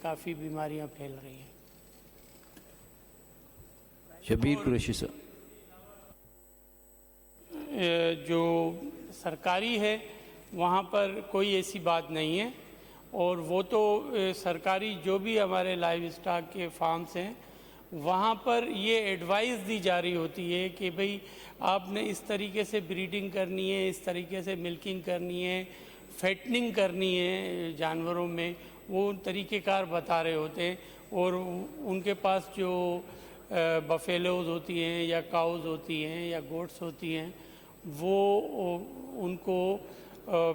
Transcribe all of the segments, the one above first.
काफ़ी बीमारियां फैल रही हैं। शबीर कुरैशी सर। जो सरकारी है वहाँ पर कोई ऐसी बात नहीं है, और वो तो सरकारी जो भी हमारे लाइव स्टॉक के फार्म्स हैं वहाँ पर ये एडवाइस दी जा रही होती है कि भाई आपने इस तरीके से ब्रीडिंग करनी है, इस तरीके से मिल्किंग करनी है, फैटनिंग करनी है जानवरों में, वो तरीक़ेकार बता रहे होते हैं। और उनके पास जो बफेलोज होती हैं या काउज होती हैं या गोट्स होती हैं वो उनको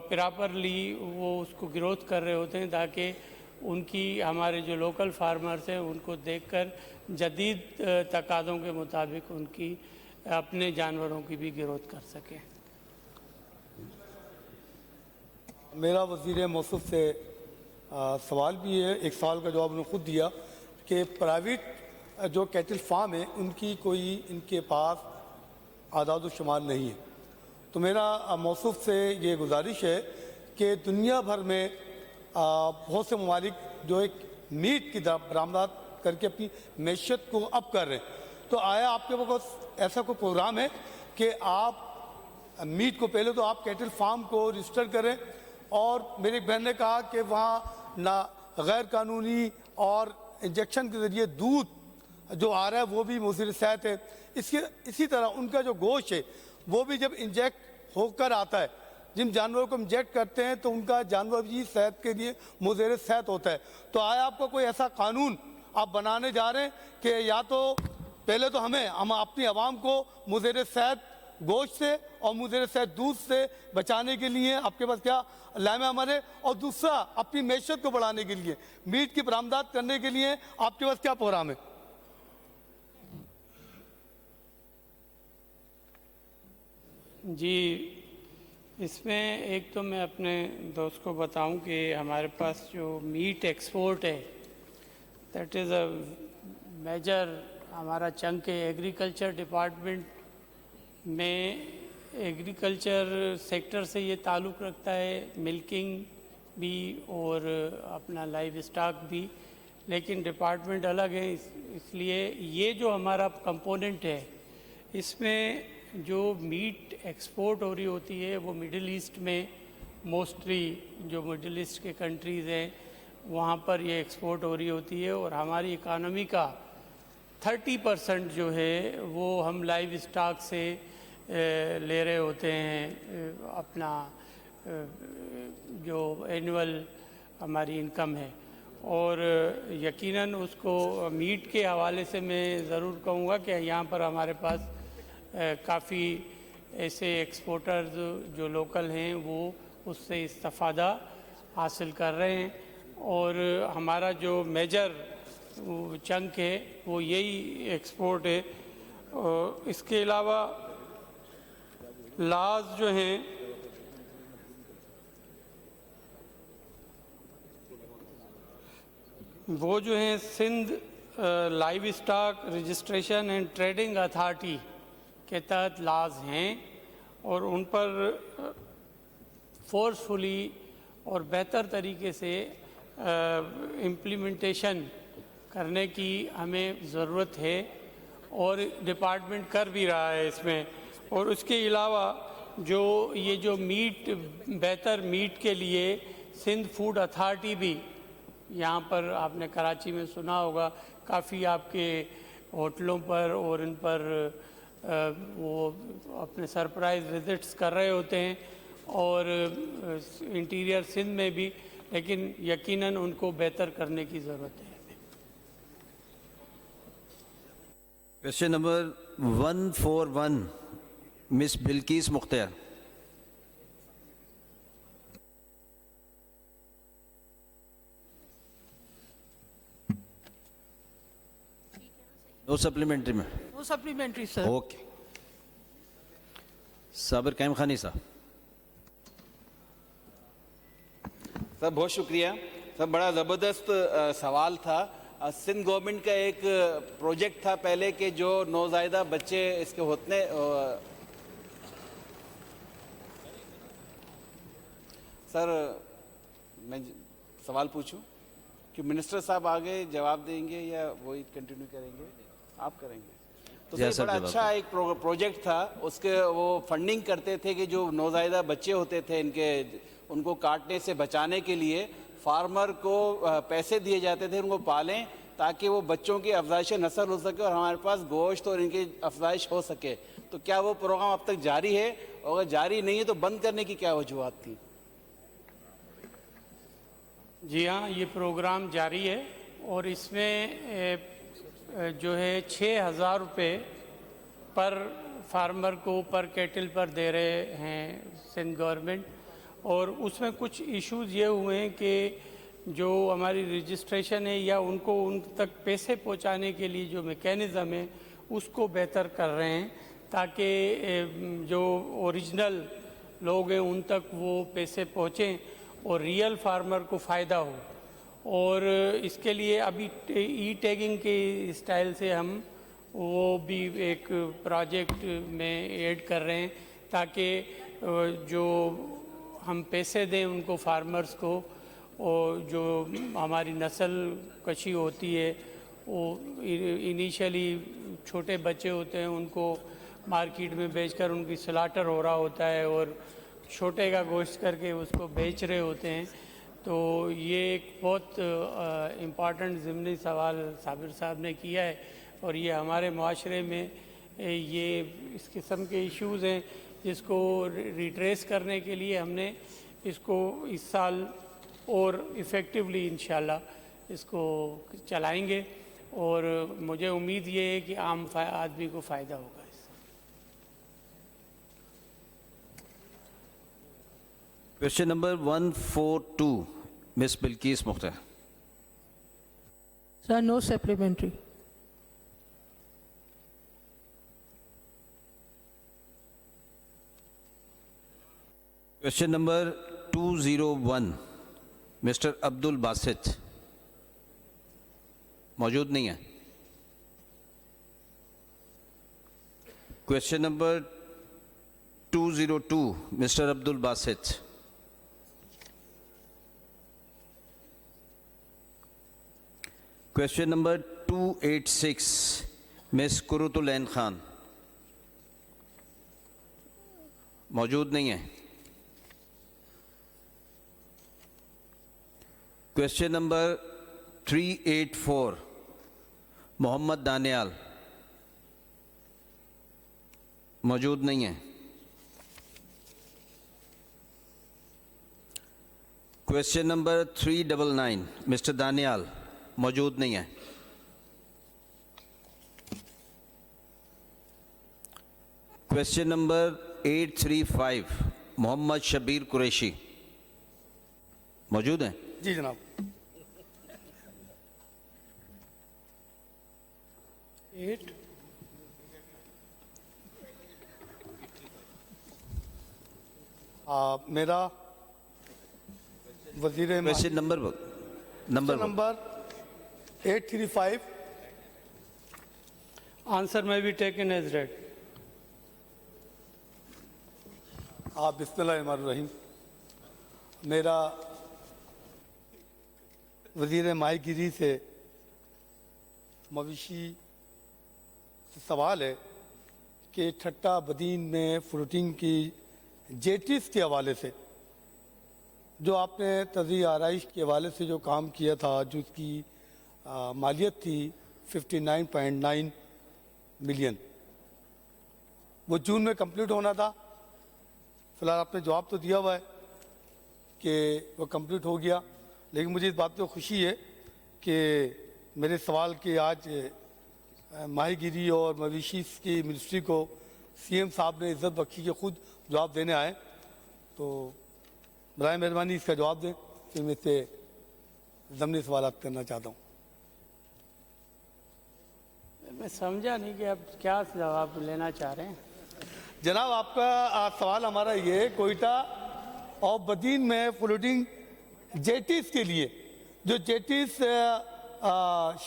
प्रॉपरली वो उसको ग्रोथ कर रहे होते हैं ताकि उनकी हमारे जो लोकल फार्मर्स हैं उनको देखकर जदीद तकाज़ों के मुताबिक उनकी अपने जानवरों की भी ग्रोथ कर सकें। मेरा वज़ीर मौसूफ से सवाल भी है, एक सवाल का जवाब उन्होंने खुद दिया कि प्राइवेट जो कैटल फार्म है उनकी कोई इनके पास आदाद शुमार नहीं है। तो मेरा मौसूफ से ये गुजारिश है कि दुनिया भर में बहुत से ममालिक जो एक मीट की बरामदात करके अपनी मैशियत को अप कर रहे हैं, तो आया आपके पास ऐसा कोई प्रोग्राम है कि आप मीट को पहले तो आप कैटल फार्म को रजिस्टर करें, और मेरी बहन ने कहा कि वहाँ ना गैर कानूनी और इंजेक्शन के ज़रिए दूध जो आ रहा है वो भी मुज़र सेहत है। इसी तरह उनका जो गोश्त है वो भी जब इंजेक्ट होकर आता है, जिन जानवरों को इंजेक्ट करते हैं तो उनका जानवर भी सेहत के लिए मुज़र सेहत होता है। तो आया आपका कोई ऐसा कानून आप बनाने जा रहे हैं कि या तो पहले तो हम अपनी आवाम को मुज़र सेहत गोश्त से और मुज़र सेहत दूध से बचाने के लिए आपके पास क्या लाम अमल है, और दूसरा अपनी मैशियत को बढ़ाने के लिए मीट की बरामदात करने के लिए आपके पास क्या प्रोग्राम है? जी, इसमें एक तो मैं अपने दोस्त को बताऊं कि हमारे पास जो मीट एक्सपोर्ट है दैट इज़ अ मेजर हमारा चंक है। एग्रीकल्चर डिपार्टमेंट में एग्रीकल्चर सेक्टर से ये ताल्लुक़ रखता है, मिल्किंग भी और अपना लाइव स्टॉक भी, लेकिन डिपार्टमेंट अलग है। इसलिए ये जो हमारा कंपोनेंट है इसमें जो मीट एक्सपोर्ट हो रही होती है वो मिडिल ईस्ट में मोस्टली जो मिडिल ईस्ट के कंट्रीज़ हैं वहाँ पर ये एक्सपोर्ट हो रही होती है, और हमारी इकानमी का 30% जो है वो हम लाइव स्टॉक से ले रहे होते हैं। अपना जो एनुअल हमारी इनकम है, और यकीनन उसको मीट के हवाले से मैं ज़रूर कहूँगा कि यहाँ पर हमारे पास काफ़ी ऐसे एक्सपोर्टर्स जो लोकल हैं वो उससे इस्तेफ़ादा हासिल कर रहे हैं, और हमारा जो मेजर चंक है वो यही एक्सपोर्ट है। और इसके अलावा लाज जो हैं वो जो हैं Sindh live stock registration and trading authority के तहत लाज हैं, और उन पर फोर्सफुली और बेहतर तरीके से इम्प्लीमेंटेशन करने की हमें ज़रूरत है, और डिपार्टमेंट कर भी रहा है इसमें। और उसके अलावा जो ये जो मीट बेहतर मीट के लिए सिंध फूड अथॉरिटी भी यहाँ पर आपने कराची में सुना होगा, काफ़ी आपके होटलों पर और इन पर वो अपने सरप्राइज़ विज़िट्स कर रहे होते हैं, और इंटीरियर सिंध में भी, लेकिन यकीनन उनको बेहतर करने की ज़रूरत है। Question number 141 Miss Bilkis Mukhtiar. No supplementary में? No supplementary sir. Okay. Sabir Qaim Khani Sahab. Sir बहुत शुक्रिया सर, बड़ा ज़बरदस्त सवाल था। सिंध गवर्नमेंट का एक प्रोजेक्ट था पहले कि जो नौज़ायदा बच्चे इसके होते सर मैं सवाल पूछूं? कि मिनिस्टर साहब आगे जवाब देंगे या वही कंटिन्यू करेंगे? आप करेंगे तो जय सर सर, बड़ा जवाब अच्छा एक प्रोजेक्ट था। उसके वो फंडिंग करते थे कि जो नौज़ायदा बच्चे होते थे इनके, उनको काटने से बचाने के लिए फार्मर को पैसे दिए जाते थे, उनको पालें ताकि वो बच्चों की अफजाइश नस्ल हो सके और हमारे पास गोश्त और इनकी अफजाइश हो सके। तो क्या वो प्रोग्राम अब तक जारी है? और अगर जारी नहीं है तो बंद करने की क्या वजूहत थी? जी हाँ, ये प्रोग्राम जारी है और इसमें जो है 6,000 रुपये पर फार्मर को पर कैटल पर दे रहे हैं सिंध गवर्नमेंट। और उसमें कुछ इश्यूज़ ये हुए हैं कि जो हमारी रजिस्ट्रेशन है या उनको उन तक पैसे पहुंचाने के लिए जो मैकेनिज़्म है उसको बेहतर कर रहे हैं ताकि जो ओरिजिनल लोग हैं उन तक वो पैसे पहुँचें और रियल फार्मर को फ़ायदा हो। और इसके लिए अभी ई टैगिंग के स्टाइल से हम वो भी एक प्रोजेक्ट में ऐड कर रहे हैं ताकि जो हम पैसे दें उनको फार्मर्स को, और जो हमारी नस्ल कशी होती है वो इनिशियली छोटे बच्चे होते हैं उनको मार्केट में बेचकर उनकी स्लाटर हो रहा होता है और छोटे का गोश्त करके उसको बेच रहे होते हैं। तो ये एक बहुत इम्पॉर्टेंट ज़िमनी सवाल साबिर साहब ने किया है और ये हमारे माशरे में ये इस किस्म के इश्यूज़ हैं जिसको रिट्रेस करने के लिए हमने इसको इस साल और इफ़ेक्टिवली इंशाल्लाह इसको चलाएंगे और मुझे उम्मीद ये है कि आम आदमी को फ़ायदा होगा। Question number 142 Miss Bilkis Mukhtar. Sir, no supplementary. Question number 201 Mister Abdul Basit मौजूद नहीं है। Question number 202 Mister Abdul Basit. Question number 286 Miss Qurratulain Khan मौजूद नहीं है। क्वेश्चन नंबर 384 मोहम्मद दानियाल मौजूद नहीं है। क्वेश्चन नंबर 399 मिस्टर दानियाल मौजूद नहीं है। क्वेश्चन नंबर 835 मोहम्मद शबीर कुरैशी मौजूद हैं? जी जनाब। 8 मेरा वजीर क्वेश्चन नंबर नंबर 835 आंसर में भी टेकन एज रेड। आप बिस्मिल्लाहिर्रहमानिर्रहीम। मेरा वजीर माहीगिरी से मवेशी से सवाल है कि ठट्टा बदीन में फ्रूटिंग की जेटिस के हवाले से जो आपने तज़ी आरइश के हवाले से जो काम किया था, जो उसकी मालियत थी 59.9 मिलियन, वो जून में कंप्लीट होना था। फ़िलहाल आपने जवाब तो दिया हुआ है कि वो कंप्लीट हो गया, लेकिन मुझे इस बात पर खुशी है कि मेरे सवाल के आज माहीगिरी और मवेशी की मिनिस्ट्री को सीएम साहब ने इज़्ज़त बख्शी के खुद जवाब देने आए। तो बराए मेहरबानी इसका जवाब दें, फिर मैं इससे ज़मनी सवाल करना चाहता हूँ। मैं समझा नहीं कि आप क्या जवाब लेना चाह रहे हैं। जनाब, आपका सवाल हमारा ये है, कोयटा और बदीन में फ्लोटिंग जेटिस के लिए, जो जेटिस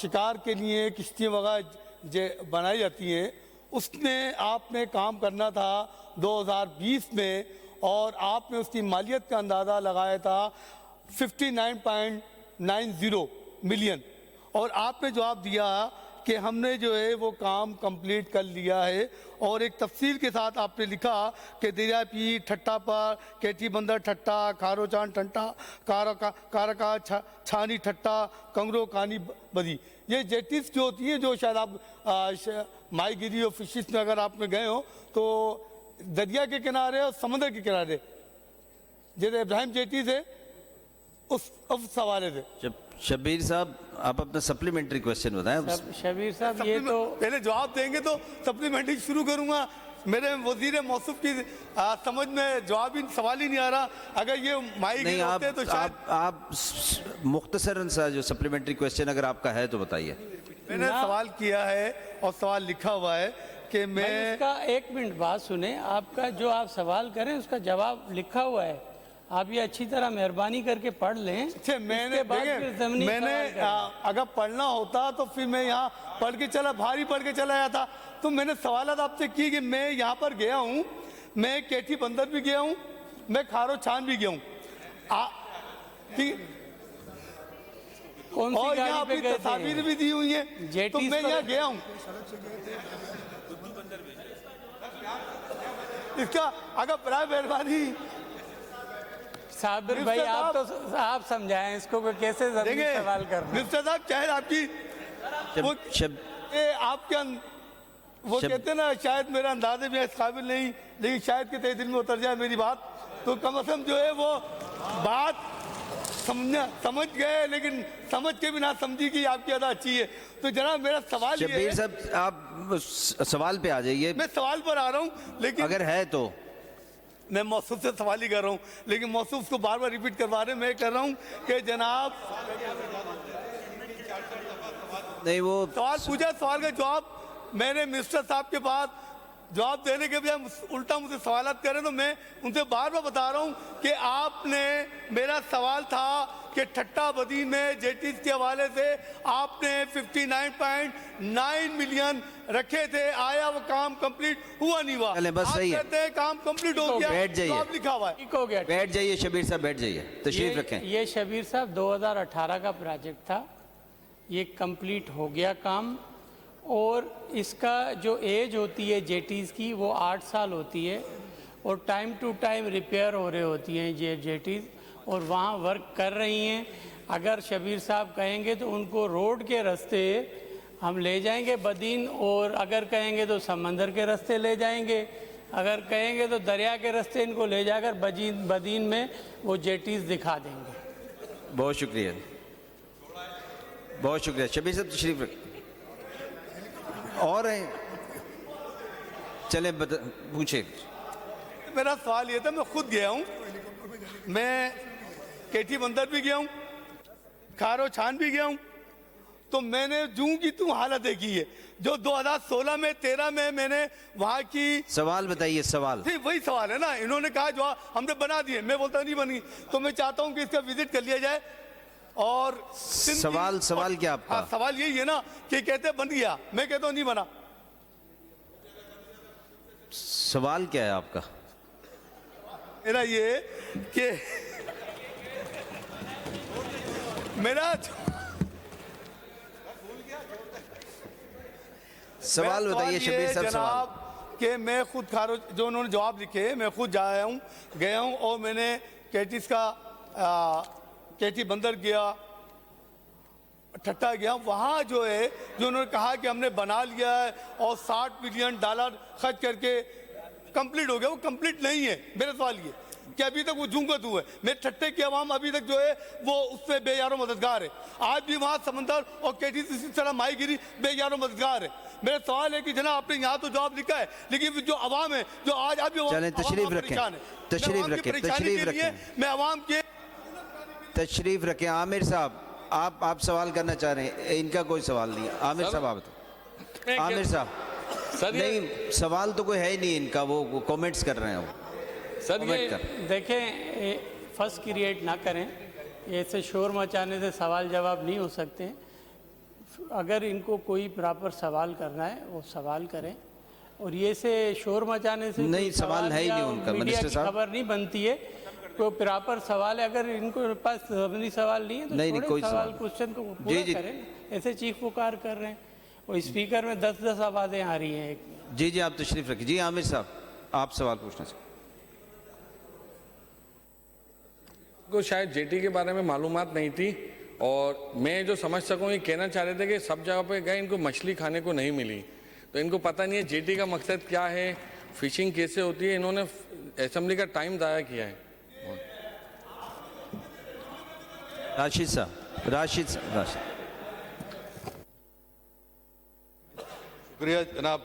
शिकार के लिए किश्तियाँ वगैरह बनाई जाती हैं, उसमें आपने काम करना था 2020 में और आपने उसकी मालियत का अंदाज़ा लगाया था 59.90 मिलियन, और आपने जवाब दिया कि हमने जो है वो काम कंप्लीट कर लिया है, और एक तफसील के साथ आपने लिखा कि दरिया पी ठट्टा पर, केटी बंदर ठट्टा, खारोचान ठट्टा, कारका छानी ठट्टा, कंगरो कानी बदी, ये जेटिस जो होती है, जो शायद आप माहीगिरी और फिशिस में अगर आप में गए हो तो दरिया के किनारे और समंदर के किनारे जैसे इब्राहिम जेटीज है उस सवाले से। शब्बीर साहब, आप अपना सप्लीमेंट्री क्वेश्चन बताएं। शबीर साहब, ये तो पहले जवाब देंगे तो सप्लीमेंट्री शुरू करूंगा। मेरे वजीर मौसूफ की समझ में जवाब ही सवाल ही नहीं आ रहा। अगर ये माही नहीं, होते तो शायद आप मुख्तसरन सा जो सप्लीमेंट्री क्वेश्चन अगर आपका है तो बताइए। मैंने सवाल किया है और सवाल लिखा हुआ है कि भाई, मैं उसका एक मिनट बात सुने। आपका जो आप सवाल करें उसका जवाब लिखा हुआ है, आप ये अच्छी तरह मेहरबानी करके पढ़ लें। मैंने इसके बाद फिर ज़मीनी मैंने सवाल करें। अगर पढ़ना होता तो फिर मैं यहाँ पढ़ के चला आया था। तो मैंने सवाल आपसे की कि मैं यहाँ पर गया हूँ, मैं केटी बंदर भी गया हूँ, मैं खारो छान भी गया हूँ, ठीक, कौन सी और यहाँ गाड़ी पे अपनी गए तस्वीर थे? भी दी हुई है, तो जेटीज मैं पर- यहाँ गया हूँ। इसका अगर बड़ा मेहरबानी साबिर भाई, आप तो आप समझाएं इसको कि कैसे ज़मीनी देंगे सवाल करना है। मिस्टर साहब, चाहे आपकी वो आपके वो शब- कहते हैं ना, शायद मेरा अंदाजे में इस काबिल नहीं, लेकिन शायद के तहे दिल में उतर जाए मेरी बात, तो कम से कम जो है वो बात समझ गए, लेकिन समझ के भी ना समझी कि आपकी अदा अच्छी है। तो जनाब मेरा सवाल ये शब्बीर है, साहब, आप सवाल पे आ जाइए मैं सवाल पर आ रहा हूँ, लेकिन अगर है तो। मैं मौसूफ से सवाल ही कर रहा हूँ, लेकिन मौसूफ को बार बार रिपीट करवा रहे हैं। मैं कर रहा हूँ कि जनाब नहीं, वो सवाल पूछा, सवाल का जवाब मैंने मिनिस्टर साहब के पास जवाब देने के बजाय उल्टा मुझसे सवालात करें, तो मैं उनसे बार बार बता रहा हूं कि आपने, मेरा सवाल था कि ठट्टा बदी में जेटीज के हवाले से आपने 59.9 मिलियन रखे थे, आया वो काम कंप्लीट हुआ नहीं हुआ? चलें, बस आप सही है। कहते हैं काम कंप्लीट हो गया, बैठ जाइए। जवाब लिखा हुआ है। ठीक हो गया। बैठ जाइए शब्बीर साहब, बैठ जाइए, तशरीफ रखें। ये शबीर साहब 2018 का प्रोजेक्ट था, ये कंप्लीट हो गया काम, और इसका जो एज होती है जेटीज़ की वो 8 साल होती है, और टाइम टू टाइम रिपेयर हो रहे होती हैं ये जेटीज़, और वहाँ वर्क कर रही हैं। अगर शबीर साहब कहेंगे तो उनको रोड के रास्ते हम ले जाएंगे बदीन, और अगर कहेंगे तो समंदर के रास्ते ले जाएंगे, अगर कहेंगे तो दरिया के रास्ते इनको ले जाकर बदीन में वो जेटीज़ दिखा देंगे। बहुत शुक्रिया, बहुत शुक्रिया। शब्बीर साहब तशरीफ रखें। और हैं, चलें पूछे। मेरा सवाल ये था, मैं खुद गया हूँ, मैं केटी बंदर भी गया हूँ, खारो छान भी गया हूँ, तो मैंने जूं की तू हालत देखी है जो 2016 में 13 में मैंने वहाँ की। सवाल बताइए, सवाल। ठीक, वही सवाल है ना, इन्होंने कहा जो हमने बना दिए, मैं बोलता नहीं बनी, तो मैं चाहता हूँ कि इसका विजिट कर लिया जाए। और सवाल क्या आपका? हाँ, सवाल यही है ना कि कहते बन गया, मैं कहता हूँ नहीं बना। सवाल क्या है आपका? मेरा ये कि मेरा सवाल बताइए शब्बीर साहब। सवाल कि मैं खुद खारो, जो उन्होंने जवाब लिखे, मैं खुद गया हूँ और मैंने केटीज का केटी बंदर गया, ठट्टा गया, वहाँ जो है जो उन्होंने कहा कि हमने बना लिया है और $60 मिलियन खर्च करके कंप्लीट हो गया, वो कंप्लीट नहीं है। मेरा सवाल ये कि अभी तक वो झुंगत हुआ है। मेरे ठट्टे की आवाम अभी तक जो है वो उस पर बेयारो मददगार है। आज भी वहाँ समंदर और केटी इसी तरह माहीगिरी बेयारो मददगार है। मेरा सवाल है कि जनाब आपने यहाँ तो जवाब लिखा है, लेकिन जो आवाम है जो आज अभी चलें, तशरीफ रखें, तशरीफ रखें, तशरीफ रखें, मैं आवाम के तशरीफ रखें। आमिर साहब, आप सवाल करना चाह रहे हैं? इनका कोई सवाल नहीं है। आमिर साहब आप बताओ। आमिर साहब, नहीं सवाल तो कोई है ही नहीं इनका, वो कमेंट्स कर रहे हैं। वो सर ये देखें, फर्स्ट क्रिएट ना करें, ऐसे शोर मचाने से सवाल जवाब नहीं हो सकते हैं। अगर इनको कोई प्रॉपर सवाल करना है वो सवाल करें, और ये से शोर मचाने से नहीं, सवाल है ही नहीं उनका, मीडिया मिनिस्टर की साहब। खबर नहीं बनती है। कोई प्रॉपर सवाल है, अगर इनको पास जबनी सवाल नहीं है तो नहीं, थोड़े कोई सवाल सवाल क्वेश्चन को जी, पूरा जी। करें। ऐसे चीख पुकार कर रहे हैं, वो स्पीकर में 10-10 आवाज़ें आ रही हैं एक में। जी जी, आप तशरीफ रखिए। जी आमिर साहब, आप सवाल पूछना चाहिए। को शायद जेटी के बारे में मालूमात नहीं थी, और मैं जो समझ सकूं ये कहना चाह रहे थे कि सब जगह पे गए, इनको मछली खाने को नहीं मिली, तो इनको पता नहीं है जेटी का मकसद क्या है, फिशिंग कैसे होती है। इन्होंने असेंबली का टाइम ज़ाया किया है। राशिद साहब, राशिद शुक्रिया जनाब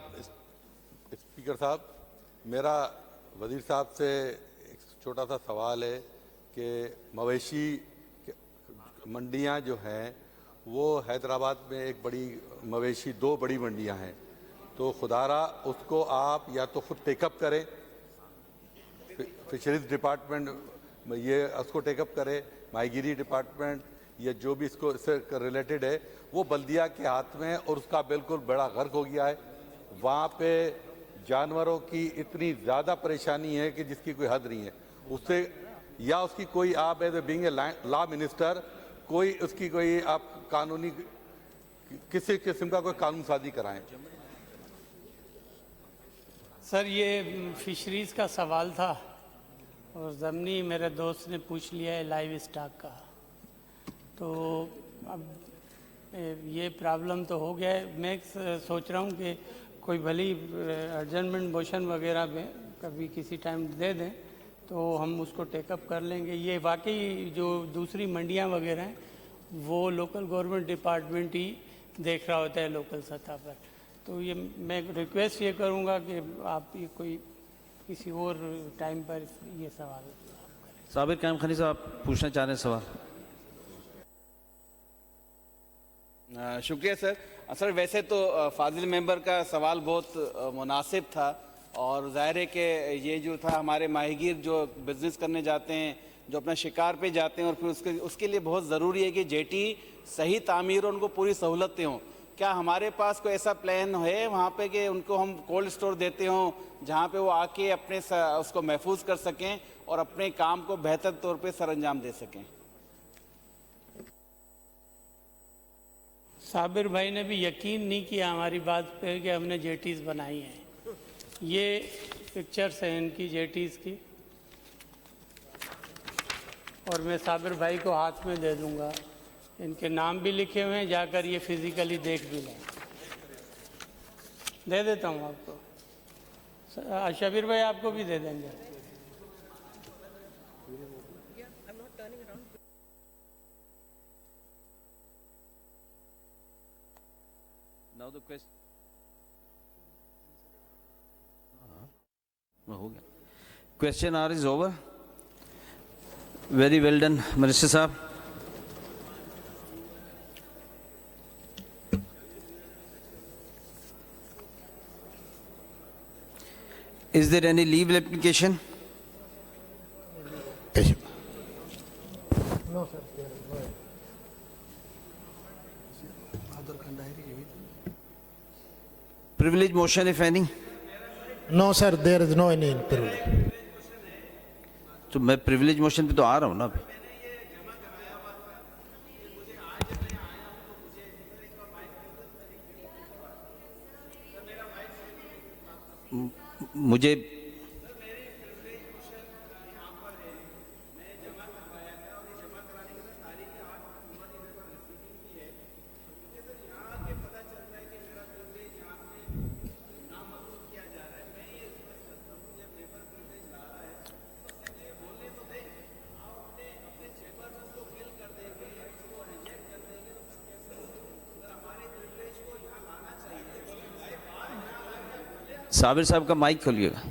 स्पीकर साहब। मेरा वजीर साहब से एक छोटा सा सवाल है कि मवेशी मंडियां जो हैं वो हैदराबाद में एक बड़ी मवेशी 2 बड़ी मंडियां हैं, तो खुदारा उसको आप या तो खुद टेकअप करें, फिशरीज डिपार्टमेंट ये उसको टेकअप करे, माहीगीरी डिपार्टमेंट या जो भी इसको इससे रिलेटेड है वो बल्दिया के हाथ में है, और उसका बिल्कुल बड़ा गर्क हो गया है। वहाँ पे जानवरों की इतनी ज़्यादा परेशानी है कि जिसकी कोई हद नहीं है। उससे या उसकी कोई आप as a being a law minister कोई उसकी कोई आप कानूनी किसी किस्म का कोई कानून साजी कराएं। सर ये फिशरीज़ का सवाल था और ज़मनी मेरे दोस्त ने पूछ लिया है लाइव स्टॉक का, तो अब ये प्रॉब्लम तो हो गया है। मैं सोच रहा हूँ कि कोई भली अर्जेंटमेंट मोशन वगैरह में कभी किसी टाइम दे दें तो हम उसको टेकअप कर लेंगे। ये वाकई जो दूसरी मंडियाँ वगैरह हैं वो लोकल गवर्नमेंट डिपार्टमेंट ही देख रहा होता है लोकल सतह पर, तो ये मैं रिक्वेस्ट ये करूँगा कि आप ये कोई किसी और टाइम पर ये सवाल करें। साबिर कायम खानी साहब, आप पूछना चाह रहे हैं सवाल? शुक्रिया सर। सर वैसे तो फाजिल मेंबर का सवाल बहुत मुनासिब था, और जाहिर है कि ये जो था हमारे माहीगीर जो बिज़नेस करने जाते हैं, जो अपना शिकार पे जाते हैं, और फिर उसके लिए बहुत ज़रूरी है कि जेटी सही तामीर और उनको पूरी सहूलतें हों। क्या हमारे पास कोई ऐसा प्लान है वहाँ पे कि उनको हम कोल्ड स्टोर देते हों जहाँ पे वो आके अपने उसको महफूज कर सकें और अपने काम को बेहतर तौर पे सरअंजाम दे सकें? साबिर भाई ने भी यकीन नहीं किया हमारी बात पे कि हमने जेटीज़ बनाई हैं। ये पिक्चर्स हैं इनकी जेटीज़ की, और मैं साबिर भाई को हाथ में दे दूंगा। इनके नाम भी लिखे हुए हैं, जाकर ये फिजिकली देख भी लें। दे देता हूँ आपको, शबीर भाई आपको भी दे देंगे। Now the question. हो गया। Question hour is over. Very well done, Minister साहब। Is there any leave application? No, sir. Privilege motion, if any? No, sir. There is no any privilege. तो मैं privilege motion पे तो आ रहा हूँ ना अभी। मुझे साबिर साहब का माइक खोलिएगा।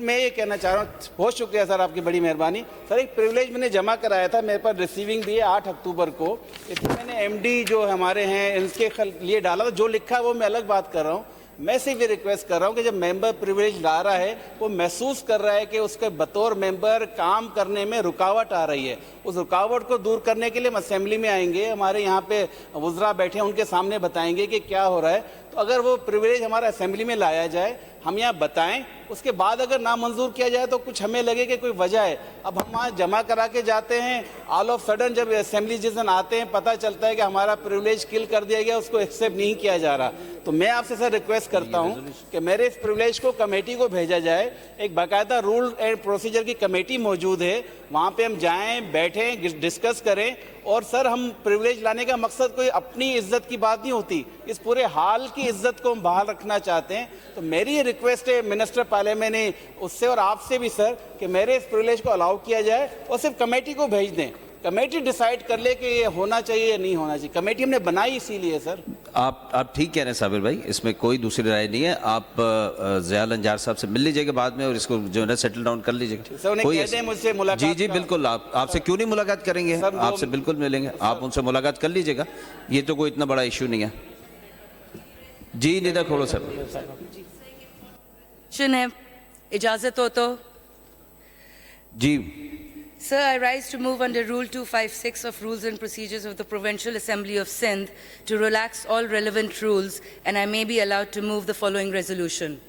मैं ये कहना चाह रहा हूँ, बहुत शुक्रिया सर, आपकी बड़ी मेहरबानी। सर एक प्रिविलेज मैंने जमा कराया था, मेरे पास रिसीविंग भी है 8 अक्टूबर को। इसमें मैंने एमडी जो हमारे हैं इनके लिए डाला था, जो लिखा है वो मैं अलग बात कर रहा हूँ। मैं सिर्फ ये रिक्वेस्ट कर रहा हूँ कि जब मेंबर प्रिविलेज ला रहा है वो महसूस कर रहा है कि उसके बतौर मेंबर काम करने में रुकावट आ रही है, उस रुकावट को दूर करने के लिए हम असेंबली में आएंगे, हमारे यहाँ पे वुज़रा बैठे हैं, उनके सामने बताएंगे कि क्या हो रहा है। तो अगर वो प्रिविलेज हमारा असेंबली में लाया जाए, हम यहाँ बताएं, उसके बाद अगर नामंजूर किया जाए तो कुछ हमें लगे कि कोई वजह है। अब हम वहाँ जमा करा के जाते हैं, ऑल ऑफ सडन जब असेंबली जिस दिन आते हैं पता चलता है कि हमारा प्रिविलेज किल कर दिया गया, उसको एक्सेप्ट नहीं किया जा रहा। तो मैं आपसे सर रिक्वेस्ट करता हूँ कि मेरे इस प्रिविलेज को कमेटी को भेजा जाए। एक बाकायदा रूल एंड प्रोसीजर की कमेटी मौजूद है, वहाँ पे हम जाएं, बैठें, डिस्कस करें। और सर, हम प्रिविलेज लाने का मकसद कोई अपनी इज्जत की बात नहीं होती, इस पूरे हाल की इज्जत को हम बहाल रखना चाहते हैं। तो मेरी रिक्वेस्ट है मिनिस्टर पार्लियामेंट ने उससे और आपसे भी सर कि मेरे इस प्रिविलेज को अलाउ किया जाए और सिर्फ कमेटी को भेज दें। कमेटी डिसाइड कर ले कि ये होना चाहिए या नहीं होना चाहिए। कमेटी हमने बनाई इसीलिए सर। आप ठीक कह रहे हैं साबिर भाई, इसमें कोई दूसरी राय नहीं है। आप ज़ियाल अंजार साहब से मिल लीजिएगा बाद में और इसको जो है ना सेटल डाउन कर लीजिएगा। सर उन्हें कह दें मुझसे मुलाकात। जी बिल्कुल, आपसे क्यों नहीं मुलाकात करेंगे, आपसे बिल्कुल मिलेंगे, आप उनसे मुलाकात कर लीजिएगा, ये तो कोई इतना बड़ा इशू नहीं है। जी निदा खोलो सर। है इजाजत हो तो जी। Sir, I rise to move under Rule 256 of Rules and Procedures of the Provincial Assembly of Sindh to relax all relevant rules, and I may be allowed to move the following resolution.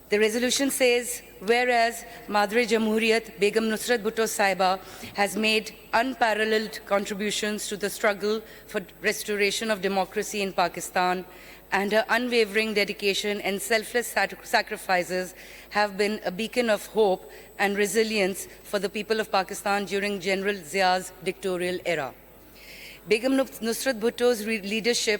The resolution says, whereas Madre Jamhuriyat Begum Nusrat Bhutto Sahiba has made unparalleled contributions to the struggle for restoration of democracy in Pakistan, and her unwavering dedication and selfless sacrifices have been a beacon of hope and resilience for the people of Pakistan during General Zia's dictatorial era. Begum Nusrat Bhutto's leadership